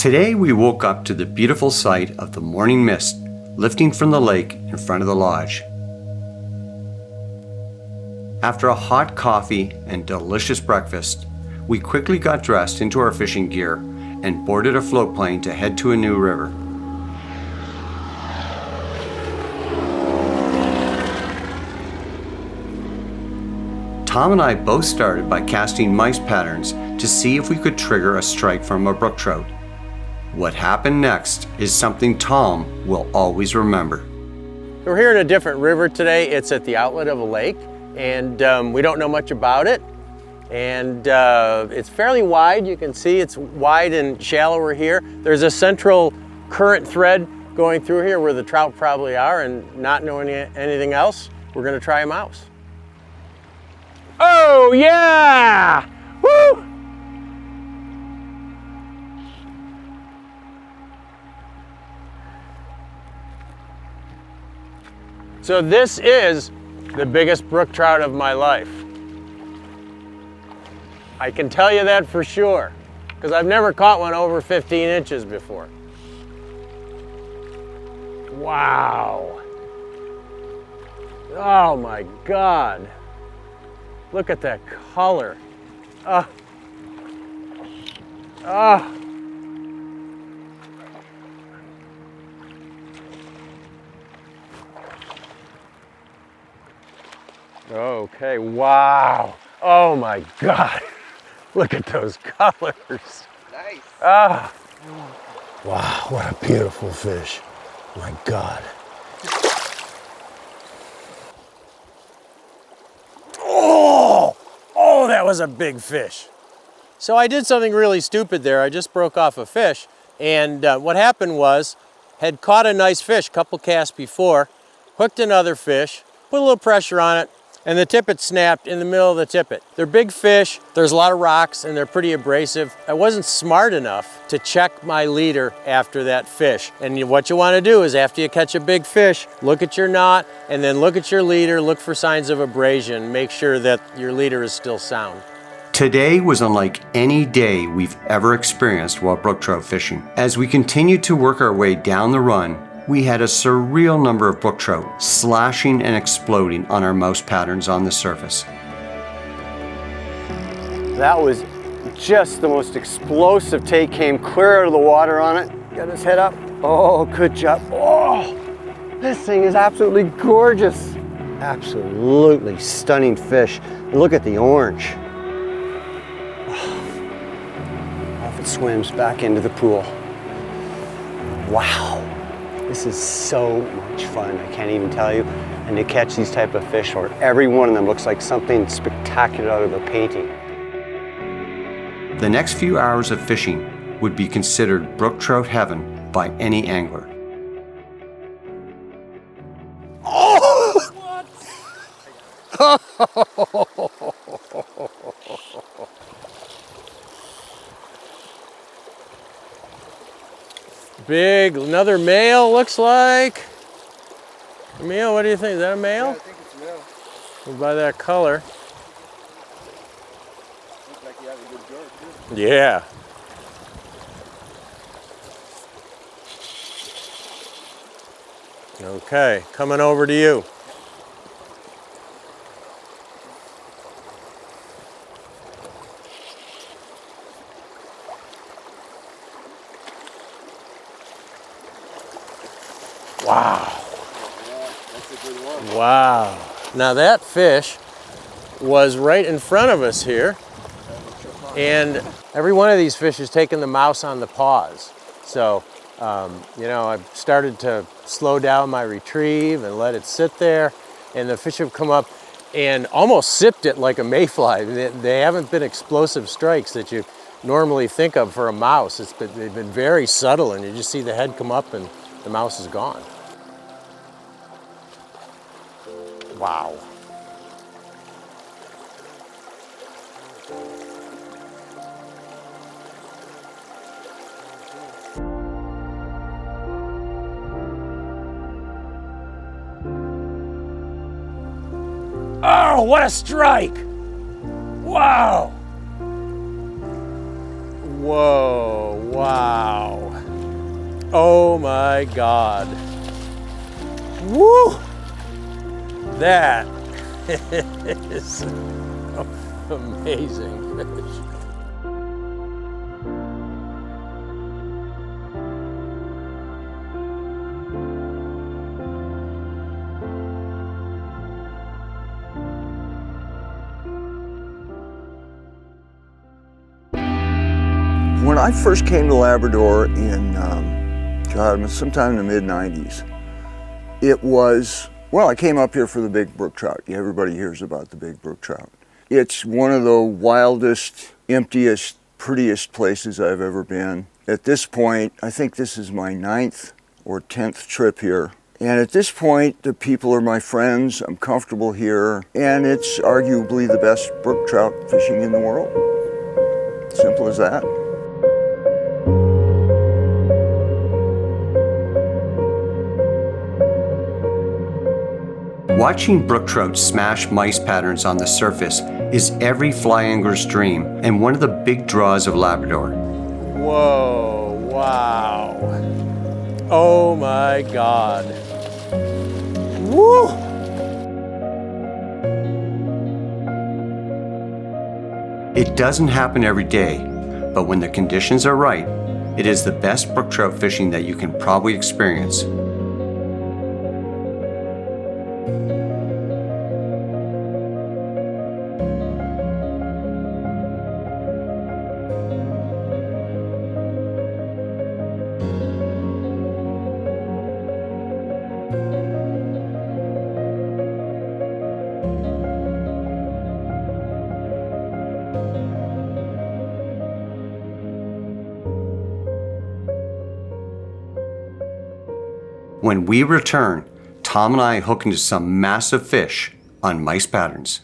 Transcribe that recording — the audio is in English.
Today we woke up to the beautiful sight of the morning mist lifting from the lake in front of the lodge. After a hot coffee and delicious breakfast, we quickly got dressed into our fishing gear and boarded a float plane to head to a new river. Tom and I both started by casting mice patterns to see if we could trigger a strike from a brook trout. What happened next is something Tom will always remember. We're here in a different river today. It's at the outlet of a lake, and we don't know much about it. And it's fairly wide. You can see it's wide and shallower here. There's a central current thread going through here where the trout probably are, and not knowing anything else, we're gonna try a mouse. Oh yeah! Woo! So this is the biggest brook trout of my life. I can tell you that for sure, because I've never caught one over 15 inches before. Wow. Oh my God. Look at that color. Oh. Oh. Okay, wow. Oh my God. Look at those colors. Nice. Ah. Wow, what a beautiful fish. My God. Oh, that was a big fish. So I did something really stupid there. I just broke off a fish, and what happened was, had caught a nice fish, couple casts before, hooked another fish, put a little pressure on it, and the tippet snapped in the middle of the tippet. They're big fish, there's a lot of rocks, and they're pretty abrasive. I wasn't smart enough to check my leader after that fish. And what you want to do is after you catch a big fish, look at your knot, and then look at your leader, look for signs of abrasion, make sure that your leader is still sound. Today was unlike any day we've ever experienced while brook trout fishing. As we continued to work our way down the run, we had a surreal number of brook trout slashing and exploding on our mouse patterns on the surface. That was just the most explosive take, came clear out of the water on it. Got his head up. Oh, good job. Oh, this thing is absolutely gorgeous. Absolutely stunning fish. Look at the orange. Off it swims back into the pool. Wow. This is so much fun, I can't even tell you. And to catch these type of fish, where every one of them looks like something spectacular out of a painting. The next few hours of fishing would be considered brook trout heaven by any angler. Oh! Big, another male looks like. Male, what do you think? Is that a male? Yeah, I think it's male. Well, by that color. Looks like he has a good guard too. Yeah. Okay, coming over to you. Wow. Yeah, that's a good one. Wow. Now that fish was right in front of us here, and every one of these fish is taking the mouse on the paws. So, you know, I've started to slow down my retrieve and let it sit there, and the fish have come up and almost sipped it like a mayfly. They haven't been explosive strikes that you normally think of for a mouse. They've been very subtle, and you just see the head come up and the mouse is gone. Wow. Oh, what a strike! Wow! Whoa, wow. Oh my God. Woo! That is amazing fish. When I first came to Labrador in, sometime in the mid-90s, it was, well, I came up here for the big brook trout. Everybody hears about the big brook trout. It's one of the wildest, emptiest, prettiest places I've ever been. At this point, I think this is my 9th or 10th trip here. And at this point, the people are my friends, I'm comfortable here, and it's arguably the best brook trout fishing in the world. Simple as that. Watching brook trout smash mice patterns on the surface is every fly angler's dream and one of the big draws of Labrador. Whoa, wow. Oh my God. Woo! It doesn't happen every day, but when the conditions are right, it is the best brook trout fishing that you can probably experience. When we return, Tom and I hook into some massive fish on mice patterns.